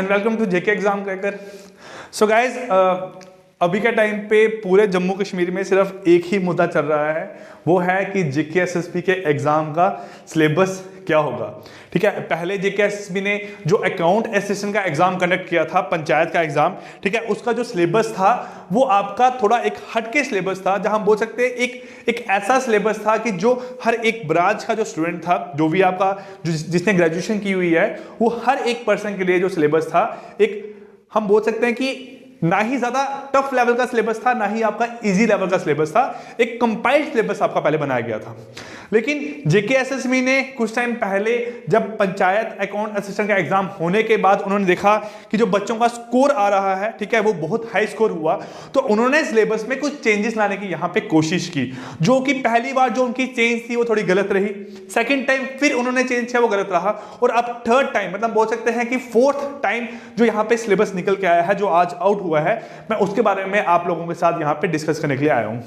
Welcome to JK exam cracker. So guys, अभी के time पे पूरे जम्मू कश्मीर में सिर्फ एक ही मुद्दा चल रहा है, वो है कि जेके एसएसबी के एग्जाम का सिलेबस क्या होगा। ठीक है, पहले जेके एसएसबी ने जो अकाउंट असिस्टेंट का एग्जाम कंडक्ट किया था, पंचायत का एग्जाम, ठीक है, उसका जो सिलेबस था वो आपका थोड़ा एक हटके सिलेबस था, जहां हम बोल सकते हैं एक ऐसा सिलेबस था कि जो हर एक ब्रांच का जो स्टूडेंट था, जो भी आपका जिसने ग्रेजुएशन की हुई है, वो हर एक पर्सन के लिए जो सिलेबस था, एक हम बोल सकते हैं कि ना ही ज्यादा टफ लेवल का सिलेबस था, ना ही आपका इजी लेवल का सिलेबस था, एक कंपाइल्ड सिलेबस आपका पहले बनाया गया था। लेकिन जेके एसएसबी ने कुछ टाइम पहले जब पंचायत अकाउंट असिस्टेंट का एग्जाम होने के बाद उन्होंने देखा कि जो बच्चों का स्कोर आ रहा है, ठीक है, वो बहुत हाई स्कोर हुआ, तो उन्होंने सिलेबस में कुछ चेंजेस लाने की यहां पे कोशिश की, जो कि पहली बार जो उनकी चेंज थी वो थोड़ी गलत रही, सेकंड टाइम फिर उन्होंने चेंज किया वो गलत रहा, और अब थर्ड टाइम मतलब बोल सकते हैं कि फोर्थ टाइम जो यहां पे सिलेबस निकल के आया है, जो आज आउट हुआ है, मैं उसके बारे में आप लोगों के साथ यहां पे डिस्कस करने के लिए आया हूं।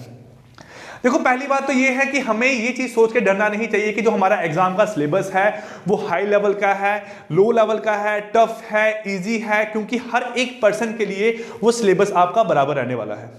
देखो, पहली बात तो ये है कि हमें ये चीज सोच के डरना नहीं चाहिए कि जो हमारा एग्जाम का सिलेबस है वो हाई लेवल का है, लो लेवल का है, टफ है, इजी है, क्योंकि हर एक पर्सन के लिए वो सिलेबस आपका बराबर रहने वाला है।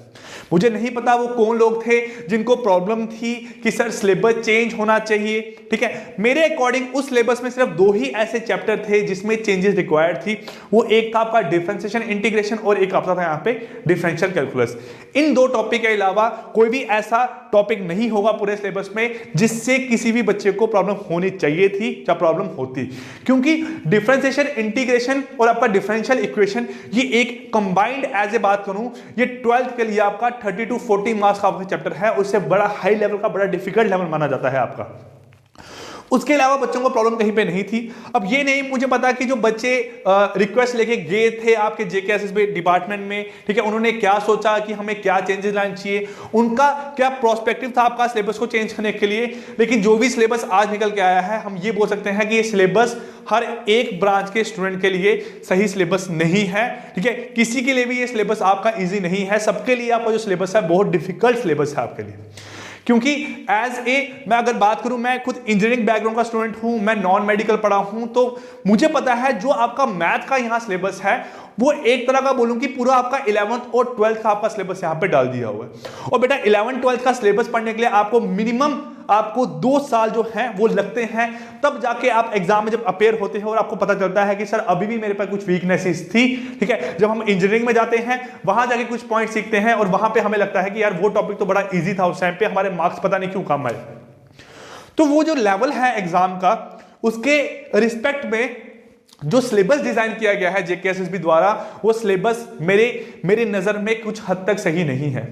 मुझे नहीं पता वो कौन लोग थे जिनको प्रॉब्लम थी कि सर सिलेबस चेंज होना चाहिए, ठीक है। मेरे अकॉर्डिंग उस सिलेबस में सिर्फ दो ही ऐसे चैप्टर थे जिसमें चेंजेस रिक्वायर्ड थी, वो एक था आपका डिफरेंशिएशन इंटीग्रेशन और एक आपका था यहाँ पे डिफरेंशियल कैलकुलस। इन दो टॉपिक के अलावा कोई भी ऐसा टॉपिक नहीं होगा पूरे सिलेबस में जिससे किसी भी बच्चे को प्रॉब्लम होनी चाहिए थी या प्रॉब्लम होती, क्योंकि डिफरेंशिएशन इंटीग्रेशन और आपका डिफरेंशियल इक्वेशन ये एक कंबाइंड एज ए बात करूं, ये 12th के लिए आपका 30 to 40 मार्क्स का आपका चैप्टर है, उससे बड़ा हाई लेवल का, बड़ा डिफिकल्ट लेवल माना जाता है आपका। उसके अलावा बच्चों को प्रॉब्लम कहीं पे नहीं थी। अब ये नहीं मुझे पता कि जो बच्चे रिक्वेस्ट लेके गए थे आपके जेके एसएसबी डिपार्टमेंट में, ठीक है, उन्होंने क्या सोचा कि हमें क्या चेंजेस लाने चाहिए, उनका क्या प्रोस्पेक्टिव था आपका सिलेबस को चेंज करने के लिए। लेकिन जो भी सिलेबस आज निकल के आया है, हम ये बोल सकते हैं कि ये सिलेबस हर एक ब्रांच के स्टूडेंट के लिए सही सिलेबस नहीं है, ठीक है। किसी के लिए भी ये सिलेबस आपका ईजी नहीं है, सबके लिए आपका जो सिलेबस है बहुत डिफिकल्ट सिलेबस है आपके लिए। क्योंकि मैं अगर बात करूं, मैं खुद इंजीनियरिंग बैकग्राउंड का स्टूडेंट हूं, मैं नॉन मेडिकल पढ़ा हूं, तो मुझे पता है जो आपका मैथ का यहां सिलेबस है वो एक तरह का बोलूं कि पूरा आपका 11th और 12th का आपका सिलेबस यहां पे डाल दिया हुआ है। और बेटा 11th 12th का सिलेबस पढ़ने के लिए आपको मिनिमम 2 साल जो हैं वो लगते हैं, तब जाके आप एग्जाम में जब अपेयर होते हैं और आपको पता चलता है कि सर अभी भी मेरे पास कुछ वीकनेसेस थी, ठीक है। जब हम इंजीनियरिंग में जाते हैं वहां जाके कुछ पॉइंट सीखते हैं और वहां पे हमें लगता है कि यार वो टॉपिक तो बड़ा इजी था, उस टाइम पे हमारे मार्क्स पता नहीं क्यों कम आए। तो वो जो लेवल है एग्जाम का, उसके रिस्पेक्ट में जो सिलेबस डिजाइन किया गया है जेके एसएसबी द्वारा, वो सिलेबस मेरे नजर में कुछ हद तक सही नहीं है।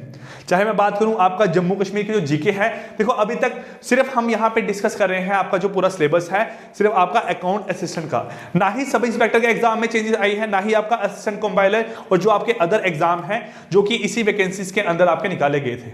चाहे मैं बात करूं आपका जम्मू कश्मीर की जो जीके है, देखो अभी तक सिर्फ हम यहां पे डिस्कस कर रहे हैं आपका जो पूरा सिलेबस है सिर्फ आपका अकाउंट असिस्टेंट का, ना ही सब इंस्पेक्टर के एग्जाम में चेंजेस आई है, ना ही आपका असिस्टेंट कंपाइलर और जो आपके अदर एग्जाम है जो कि इसी वैकेंसीज के अंदर आपके निकाले गए थे।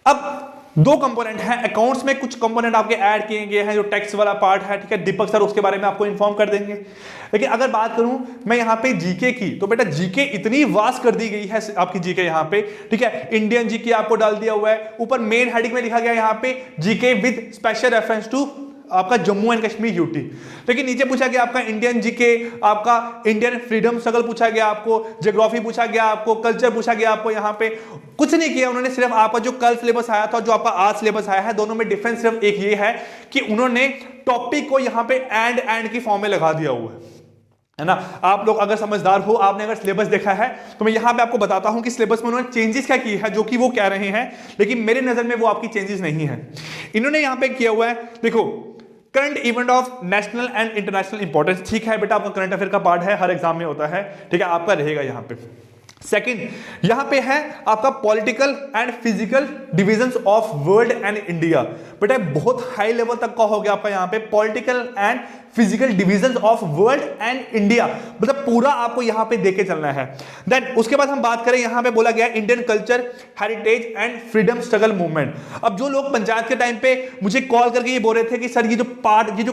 अब 2 कंपोनेंट हैं अकाउंट्स में, कुछ कंपोनेंट आपके ऐड किए गए हैं, जो टैक्स वाला पार्ट है, ठीक है, दीपक सर उसके बारे में आपको इन्फॉर्म कर देंगे। लेकिन अगर बात करूं मैं यहां पे जीके की, तो बेटा जीके इतनी वास्ट कर दी गई है आपकी जीके यहां पे, ठीक है। इंडियन जीके आपको डाल दिया हुआ है, ऊपर मेन हेडिंग में लिखा गया यहां पे GK with special reference to आपका जम्मू एंड कश्मीर यूटी, लेकिन नीचे पूछा गया आपका इंडियन जीके, आपका इंडियन फ्रीडम स्ट्रगल पूछा गया आपको, ज्योग्राफी पूछा गया आपको, कल्चर पूछा गया आपको। यहां पे कुछ नहीं किया उन्होंने, सिर्फ आपका जो कल सिलेबस आया था, जो आपका आज सिलेबस आया है, दोनों में डिफरेंस सिर्फ एक ये है कि उन्होंने टॉपिक को यहां पे एंड की फॉर्म में लगा दिया हुआ है ना। आप लोग अगर समझदार हो, आपने अगर सिलेबस देखा है, तो मैं यहां पे आपको बताता हूं कि सिलेबस में उन्होंने चेंजेस क्या की है, जो कि वो कह रहे हैं, लेकिन मेरे नजर में वो आपकी चेंजेस नहीं है। इन्होंने यहां पे किया हुआ है, देखो, current event of national and international importance, ठीक है बेटा, आपका करंट अफेयर का पार्ट है, हर एग्जाम में होता है, ठीक है, आपका रहेगा यहां पे। सेकंड यहां पे है आपका political and physical divisions of world and India, बेटा बहुत हाई लेवल तक का हो गया आपका यहां पे, political and physical divisions of world and India, मतलब पूरा आपको यहां पे देके चलना है। देन उसके बाद हम बात करें, यहां पे बोला गया Indian culture, heritage and freedom struggle movement. अब जो लोग पंचायत के टाइम पे मुझे कॉल करके ये बोल रहे थे कि सर ये जो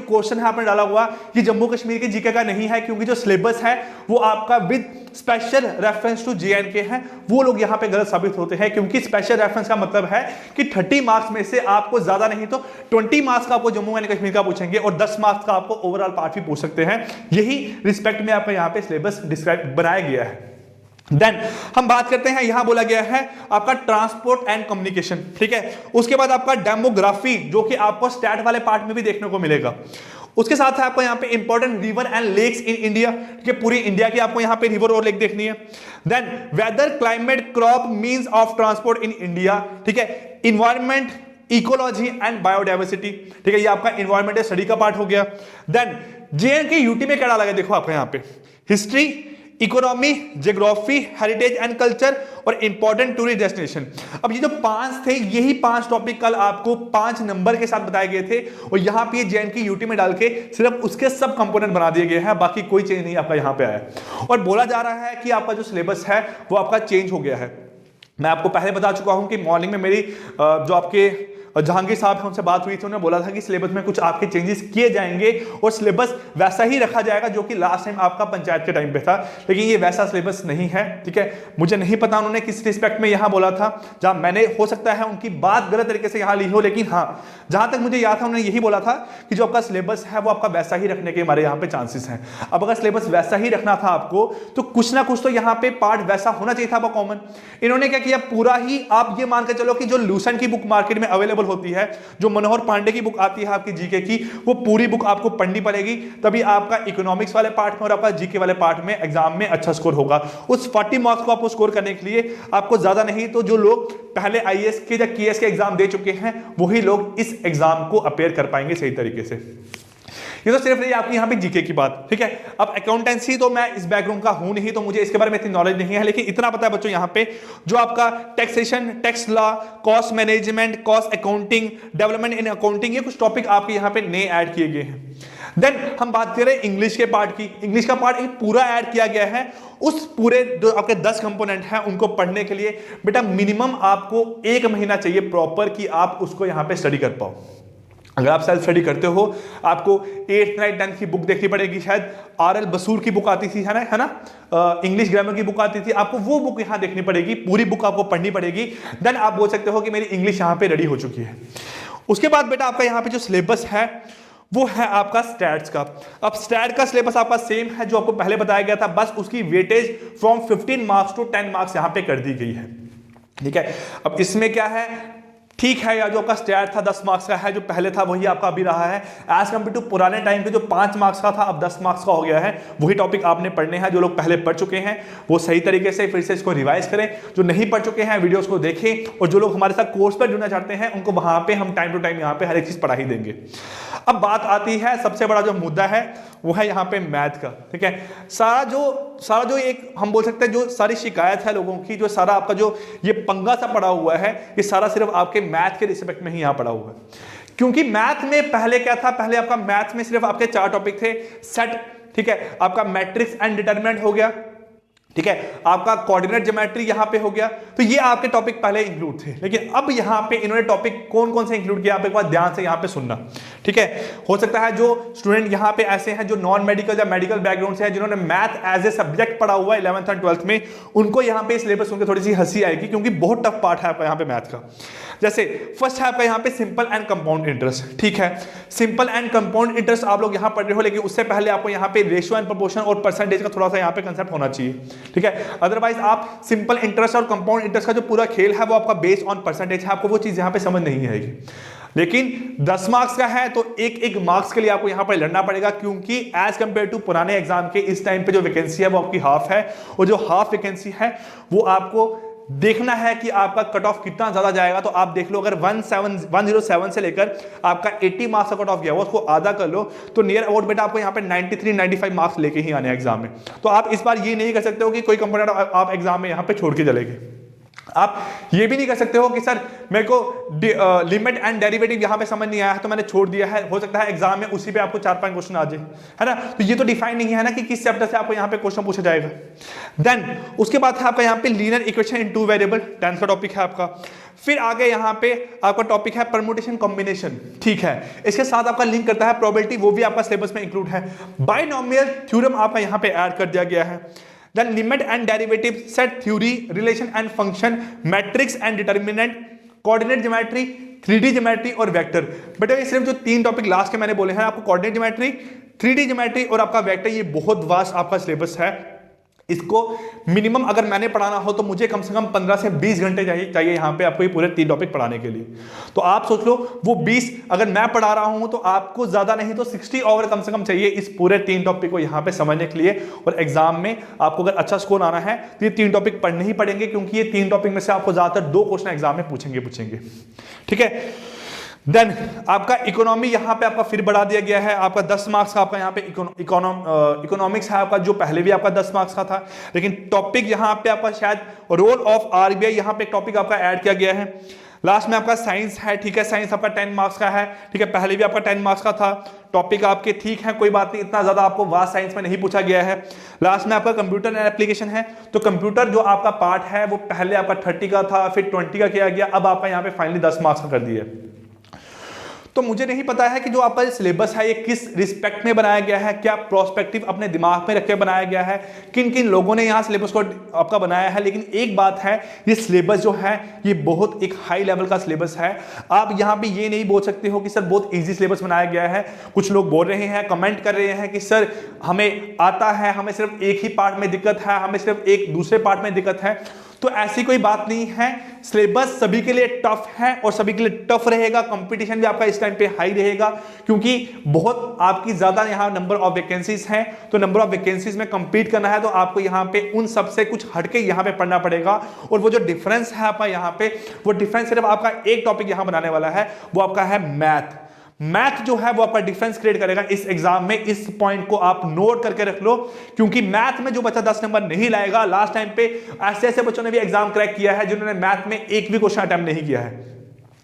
क्वेश्चन है आपने डाला हुआ, ये जम्मू कश्मीर के जीके का नहीं है, क्योंकि जो सिलेबस है वो आपका with special reference to J and K है, वो लोग यहां पे गलत साबित होते हैं, क्योंकि स्पेशल रेफरेंस का मतलब है कि 30 मार्क्स में से आपको ज्यादा नहीं नहीं तो 20 मार्क्स का आपको जम्मू एंड कश्मीर का पूछेंगे और 10 मार्क्स का आपको ओवरऑल पार्ट भी पूछ सकते हैं। यही रिस्पेक्ट में आपका यहाँ पे सिलेबस डिस्क्राइब बनाया गया है। देन हम बात करते हैं, यहां बोला गया है आपका ट्रांसपोर्ट एंड कम्युनिकेशन, ठीक है। उसके बाद आपका डेमोग्राफी, जो कि आपको स्टैट वाले पार्ट में भी देखने को मिलेगा। उसके साथ है आपको यहाँ पे important river and lakes in India, ठीक है, पूरी इंडिया की आपको यहाँ पे रिवर और लेक देखनी है। Then weather, climate, crop, means of transport in India, ठीक है, इन्वायरमेंट, इकोलॉजी एंड बायोडाइवर्सिटी, ठीक है, ये आपका इन्वायरमेंटल स्टडी का पार्ट हो गया। देन जेएनके यूटी में क्या डाला गया, देखो आपका यहाँ पे history, economy, geography, heritage and culture और इंपॉर्टेंट टूरिस्ट डेस्टिनेशन। अब ये जो 5 थे, यही 5 टॉपिक कल आपको 5 नंबर के साथ बताए गए थे और यहाँ पे जेएनके यूटी में डाल के सिर्फ उसके सब कंपोनेंट बना दिए गए हैं, बाकी कोई चेंज नहीं आपका यहाँ पे आया। और बोला जा रहा है कि आपका जो सिलेबस है वो आपका चेंज हो गया है। मैं आपको पहले बता चुका हूं कि मॉर्निंग में मेरी जो आपके जहांगीर साहब है उनसे बात हुई थी, उन्होंने बोला था कि सिलेबस में कुछ आपके चेंजेस किए जाएंगे और सिलेबस वैसा ही रखा जाएगा जो कि लास्ट टाइम आपका पंचायत के टाइम पे था, लेकिन ये वैसा सिलेबस नहीं है, ठीक है। मुझे नहीं पता उन्होंने किस रिस्पेक्ट में यहां बोला था, जहां मैंने हो सकता है उनकी बात गलत तरीके से यहां ली हो, लेकिन हाँ जहां तक मुझे याद था उन्होंने यही बोला था कि जो आपका सिलेबस है वो आपका वैसा ही रखने के हमारे यहाँ पे चांसेस हैं। अब अगर सिलेबस वैसा ही रखना था आपको तो कुछ ना कुछ तो यहाँ पे पार्ट वैसा होना चाहिए था आपका कॉमन। इन्होंने क्या किया, पूरा ही आप ये मान के चलो कि जो लूसेंट की बुक मार्केट में अवेलेबल होती है, जो मनोहर पांडे की बुक आती है आपकी जीके की, वो पूरी बुक आपको पढ़नी पड़ेगी, तभी आपका इकोनॉमिक्स वाले पार्ट में और आपका जीके वाले पार्ट में एग्जाम में अच्छा स्कोर होगा। उस 40 मार्क्स को आपको स्कोर करने के लिए आपको ज्यादा नहीं तो जो लोग पहले आईएएस के या केएस के एग्जाम दे चुके हैं वही लोग इस एग्जाम को अपेयर कर पाएंगे सही तरीके से। ये तो सिर्फ रही आपकी यहाँ पे जीके की बात, ठीक है। अब अकाउंटेंसी तो मैं इस बैकग्राउंड का हूं नहीं, तो मुझे इसके बारे में इतनी नॉलेज नहीं है, लेकिन इतना पता है बच्चों यहाँ पे जो आपका taxation, tax law, cost management, cost accounting, development in accounting, ये कुछ टॉपिक आपके यहाँ पे नए ऐड किए गए हैं। देन हम बात करें इंग्लिश के पार्ट की। इंग्लिश का पार्ट एक पूरा ऐड किया गया है। उस पूरे जो आपके 10 कंपोनेंट हैं उनको पढ़ने के लिए बेटा मिनिमम आपको 1 महीना चाहिए प्रॉपर कि आप उसको यहाँ पे स्टडी कर पाओ। अगर आप सेल्फ स्टडी करते हो आपको 8th 9th 10th की बुक देखनी पड़ेगी, शायद आरएल बसूर की बुक आती थी, है ना, इंग्लिश ग्रामर की बुक आती थी, आपको वो बुक यहाँ देखनी पड़ेगी, पूरी बुक आपको पढ़नी पड़ेगी। देन आप बोल सकते हो कि मेरी इंग्लिश यहाँ पे रेडी हो चुकी है। उसके बाद बेटा आपका यहाँ पे जो सिलेबस है वो है आपका स्टैट्स का। अब स्टैट का सिलेबस आपका सेम है जो आपको पहले बताया गया था, बस उसकी weightage from 15 marks to 10 marks यहाँ पे कर दी गई है, ठीक है। अब इसमें क्या है, ठीक है, या जो आपका स्टैट था 10 मार्क्स का है, जो पहले था वही आपका अभी रहा है। एज कम्पेयर टू पुराने टाइम पे जो 5 मार्क्स का था अब 10 मार्क्स का हो गया है। वही टॉपिक आपने पढ़ने हैं। जो लोग पहले पढ़ चुके हैं वो सही तरीके से फिर से इसको रिवाइज करें, जो नहीं पढ़ चुके हैं वीडियोस को देखें, और जो लोग हमारे साथ कोर्स पर जुड़ना चाहते हैं उनको वहां पे हम टाइम टू टाइम यहाँ पे हर एक चीज पढ़ा ही देंगे। अब बात आती है सबसे बड़ा जो मुद्दा है वो है यहाँ पे मैथ का, ठीक है। सारा जो एक हम बोल सकते हैं जो सारी शिकायत है लोगों की, जो सारा आपका जो ये पंगा सा पड़ा हुआ है, ये सारा सिर्फ आपके मैथ के रिस्पेक्ट में ही यहाँ पड़ा हुआ है। क्योंकि मैथ में पहले क्या था, पहले आपका मैथ में सिर्फ आपके 4 टॉपिक थे, सेट, ठीक है, आपका मैट्रिक्स एंड डिटरमिनेंट हो गया, ठीक है, आपका कोऑर्डिनेट ज्योमेट्री यहां पे हो गया। तो ये आपके टॉपिक पहले इंक्लूड थे, लेकिन अब यहां पे इन्होंने टॉपिक कौन कौन से इंक्लूड किया आप एक बार ध्यान से यहां पे सुनना, ठीक है। हो सकता है जो स्टूडेंट यहां पे ऐसे हैं जो नॉन मेडिकल या मेडिकल बैकग्राउंड से हैं, जिन्होंने मैथ एज ए सब्जेक्ट पढ़ा हुआ है 11th और 12th में, उनको यहां पे सिलेबस सुनकर थोड़ी सी हंसी आएगी, क्योंकि बहुत टफ पार्ट है आपका यहाँ पे मैथ का। जैसे फर्स्ट है आपका यहाँ पे सिंपल एंड कंपाउंड इंटरेस्ट, ठीक है। सिंपल एंड कंपाउंड इंटरेस्ट आप लोग यहाँ पढ़ रहे हो, लेकिन उससे पहले आपको यहाँ पे रेशियो एंड प्रोपोर्शन और परसेंटेज का थोड़ा सा यहाँ पे कंसेप्ट होना चाहिए, ठीक है। अदरवाइज आप सिंपल इंटरेस्ट और कंपाउंड इंटरेस्ट का जो पूरा खेल है वो आपका बेस्ड ऑन परसेंटेज है, आपको वो चीज यहाँ पे समझ नहीं आएगी। लेकिन 10 मार्क्स का है तो एक मार्क्स के लिए आपको यहां पर लड़ना पड़ेगा, क्योंकि एज कंपेयर टू पुराने एग्जाम के इस टाइम पे जो वैकेंसी है वो आपकी हाफ है, और जो हाफ वैकेंसी है वो आपको देखना है कि आपका कट ऑफ कितना ज्यादा जाएगा। तो आप देख लो, अगर 107 से लेकर आपका 80 मार्क्स का कट ऑफ गया, वो उसको आधा कर लो तो नियर अबाउट बेटा आपको यहाँ पे 93-95 मार्क्स लेके ही आने एग्जाम में। तो आप इस बार ये नहीं कर सकते हो कि कोई कंपोनेंट आप एग्जाम में यहाँ पे छोड़ के चलेंगे। आप ये भी नहीं कर सकते हो कि सर मेरे को लिमिट एंड डेरिवेटिव यहां पे समझ नहीं आया है तो मैंने छोड़ दिया है। हो सकता है एग्जाम में उसी पे आपको 4-5 क्वेश्चन आ जाए, है ना। तो ये तो डिफाइन नहीं है ना कि किस चैप्टर से आपको यहां पे क्वेश्चन पूछा जाएगा। देन उसके बाद है आपका यहां पे linear equation in 2 variable, 10th का टॉपिक है आपका। फिर आगे यहां पे आपका टॉपिक है परम्यूटेशन कॉम्बिनेशन, ठीक है। इसके साथ आपका लिंक करता है प्रोबेबिलिटी, वो भी आपका सिलेबस में इंक्लूड है। बाइनोमियल थ्योरम आपका यहां पे ऐड कर दिया गया है। Then limit and derivative, set theory, relation and function, matrix and determinant, coordinate geometry, 3D geometry और वेक्टर। बेटा ये सिर्फ जो 3 टॉपिक लास्ट के मैंने बोले हैं आपको, कोऑर्डिनेट ज्योमेट्री, 3D ज्योमेट्री और आपका वेक्टर, ये बहुत वास्ट आपका सिलेबस है। इसको मिनिमम अगर मैंने पढ़ाना हो तो मुझे कम से कम 15 से 20 घंटे चाहिए यहाँ पे आपको ये पूरे 3 टॉपिक पढ़ाने के लिए। तो आप सोच लो वो 20 अगर मैं पढ़ा रहा हूं तो आपको ज्यादा नहीं तो 60 आवर कम से कम चाहिए इस पूरे 3 टॉपिक को यहाँ पे समझने के लिए। और एग्जाम में आपको अगर अच्छा स्कोर आना है तो ये 3 टॉपिक पढ़ने ही पड़ेंगे, क्योंकि ये 3 टॉपिक में से आपको ज्यादातर 2 क्वेश्चन एग्जाम में पूछेंगे। ठीक है। देन आपका इकोनॉमी यहाँ पे आपका फिर बढ़ा दिया गया है, आपका 10 मार्क्स का आपका यहाँ पे इकोनॉमिक्स है आपका, जो पहले भी आपका 10 मार्क्स का था, लेकिन टॉपिक यहाँ पे आपका शायद रोल ऑफ आरबीआई यहाँ पे टॉपिक आपका ऐड किया गया है। लास्ट में आपका साइंस है, ठीक है, साइंस आपका 10 मार्क्स का है, ठीक है, पहले भी आपका 10 मार्क्स का था। टॉपिक आपके ठीक है, कोई बात नहीं, इतना ज्यादा आपको वास्ट साइंस में नहीं पूछा गया है। लास्ट में आपका कंप्यूटर एंड एप्लीकेशन है, तो कंप्यूटर जो आपका पार्ट है वो पहले आपका 30 का था, फिर 20 का किया गया, अब आपका यहाँ पे फाइनली 10 मार्क्स का कर दिया। तो मुझे नहीं पता है कि जो आपका सिलेबस है ये किस रिस्पेक्ट में बनाया गया है, क्या प्रोस्पेक्टिव अपने दिमाग में रख के बनाया गया है, किन किन लोगों ने यहाँ सिलेबस को आपका बनाया है। लेकिन एक बात है, ये सिलेबस जो है ये बहुत एक हाई लेवल का सिलेबस है। आप यहाँ पे ये नहीं बोल सकते हो कि सर बहुत इजी सिलेबस बनाया गया है। कुछ लोग बोल रहे हैं, कमेंट कर रहे हैं कि सर हमें आता है, हमें सिर्फ एक ही पार्ट में दिक्कत है, हमें सिर्फ एक दूसरे पार्ट में दिक्कत है। तो ऐसी कोई बात नहीं है, सिलेबस सभी के लिए टफ है और सभी के लिए टफ रहेगा। कंपटीशन भी आपका इस टाइम पे हाई रहेगा, क्योंकि बहुत आपकी ज्यादा यहाँ नंबर ऑफ वैकेंसीज हैं। तो नंबर ऑफ वैकेंसीज में कंपीट करना है तो आपको यहाँ पे उन सब से कुछ हटके यहाँ पे पढ़ना पड़ेगा। और वो जो डिफरेंस है आपका यहाँ पे, वो डिफरेंस सिर्फ आपका एक टॉपिक यहाँ बनाने वाला है, वो आपका है मैथ। मैथ जो है वो आपका डिफरेंस क्रिएट करेगा इस एग्जाम में। इस पॉइंट को आप नोट करके रख लो, क्योंकि मैथ में जो बच्चा 10 नंबर नहीं लाएगा, लास्ट टाइम पे ऐसे ऐसे बच्चों ने भी एग्जाम क्रैक किया है जिन्होंने मैथ में एक भी क्वेश्चन अटेम्प्ट नहीं किया है।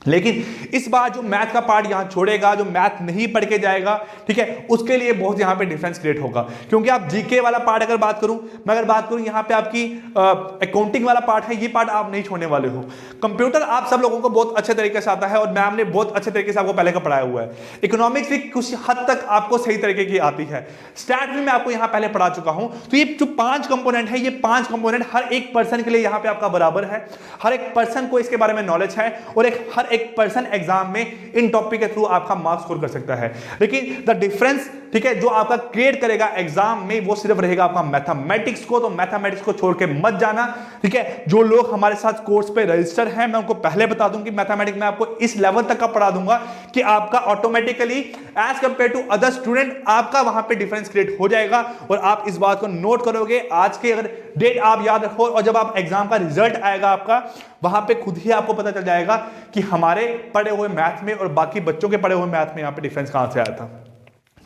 लेकिन इस बार जो मैथ का पार्ट यहां छोड़ेगा, जो मैथ नहीं पढ़ के जाएगा, ठीक है, उसके लिए बहुत यहां पे डिफरेंस क्रिएट होगा। क्योंकि आप जीके वाला पार्ट अगर बात करूं, मैं अगर बात करूं यहां पे आपकी अकाउंटिंग वाला पार्ट है, ये पार्ट आप नहीं छोड़ने वाले हो। कंप्यूटर आप सब लोगों को बहुत अच्छे तरीके से आता है और मैम ने बहुत अच्छे तरीके से आपको पहले का पढ़ाया हुआ है। इकोनॉमिक्स भी कुछ हद तक आपको सही तरीके की आती है। स्टैट भी मैं आपको यहां पहले पढ़ा चुका हूं। तो ये जो 5 कंपोनेंट है, ये 5 कंपोनेंट हर एक पर्सन के लिए यहां पे आपका बराबर है। हर एक पर्सन को इसके बारे में नॉलेज है और हर एक पर्सन एग्जाम में इन टॉपिक के थ्रू आपका मार्क्स स्कोर कर सकता है। लेकिन द डिफरेंस, ठीक है, जो आपका क्रिएट करेगा एग्जाम में, वो सिर्फ रहेगा आपका मैथमेटिक्स को। तो मैथमेटिक्स को छोड़ के मत जाना, ठीक है। जो लोग हमारे साथ कोर्स पे रजिस्टर हैं, मैं उनको पहले बता दूं कि मैथमेटिक्स में आपको इस लेवल तक का पढ़ा दूंगा कि आपका automatically as compare to other student आपका वहां पे डिफरेंस क्रिएट हो जाएगा। और आप इस बात को नोट करोगे, आज के अगर डेट आप याद रखो, और जब आप एग्जाम का रिजल्ट आएगा आपका, वहां पे खुद ही आपको पता चल जाएगा कि हमारे पढ़े हुए मैथ में और बाकी बच्चों के पढ़े हुए मैथ में यहां पे डिफरेंस कहां से आया था।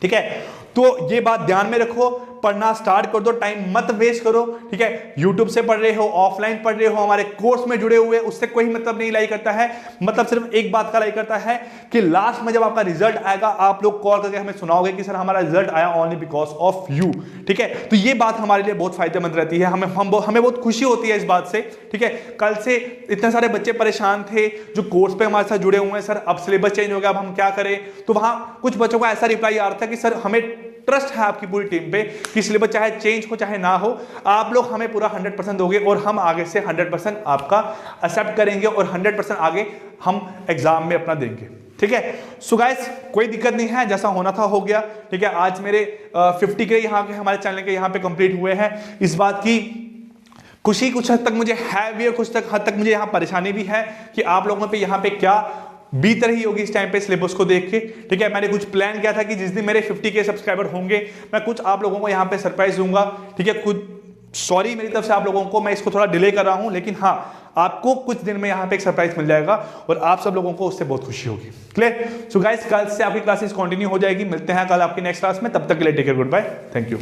ठीक है, तो ये बात ध्यान में रखो, पढ़ना स्टार्ट कर दो, टाइम मत वेस्ट करो। ठीक है, यूट्यूब से पढ़ रहे हो, ऑफलाइन पढ़ रहे हो, हमारे कोर्स में जुड़े हुए, उससे कोई मतलब नहीं लाई करता है। मतलब सिर्फ एक बात का लाई करता है कि लास्ट में जब आपका रिजल्ट आएगा, आप लोग कॉल करके हमें सुनाओगे कि सर हमारा रिजल्ट आया ओनली बिकॉज ऑफ यू। ठीक है, तो ये बात हमारे लिए बहुत फायदेमंद रहती है, हमें बहुत खुशी होती है इस बात से। ठीक है, कल से इतने सारे बच्चे परेशान थे जो कोर्स पे हमारे साथ जुड़े हुए हैं, सर अब सिलेबस चेंज हो गया, अब हम क्या करें। तो वहां कुछ बच्चों का ऐसा रिप्लाई आ रहा था कि सर हमें ट्रस्ट है आपकी पूरी टीम पे कि सिलेबस चाहे चेंज हो चाहे ना हो, आप लोग हमें पूरा 100% दोगे और हम आगे से 100% आपका एक्सेप्ट करेंगे और 100% आगे हम एग्जाम में अपना देंगे। ठीक है, सो गाइस कोई दिक्कत नहीं है, जैसा होना था हो गया। ठीक है, आज मेरे 50 के यहाँ के हमारे चैनल के यहाँ पे कंप्लीट हुए हैं। इस बात की खुशी कुछ हद तक मुझे है भी और कुछ हद तक मुझे यहाँ परेशानी भी है कि आप लोगों पे यहाँ पे क्या बीत रही होगी इस टाइम पे सिलेबस को देख के। ठीक है, मैंने कुछ प्लान किया था कि जिस दिन मेरे 50 के सब्सक्राइबर होंगे, मैं कुछ आप लोगों को यहाँ पे सरप्राइज दूंगा। ठीक है, खुद सॉरी मेरी तरफ से आप लोगों को, मैं इसको थोड़ा डिले कर रहा हूं, लेकिन हाँ आपको कुछ दिन में यहाँ पे एक सरप्राइज मिल जाएगा और आप सब लोगों को उससे बहुत खुशी होगी। क्लियर? सो गाइस कल से आपकी क्लासेस कंटिन्यू हो जाएगी। मिलते हैं कल आपकी नेक्स्ट क्लास में, तब तक के लिए take care, goodbye, thank you.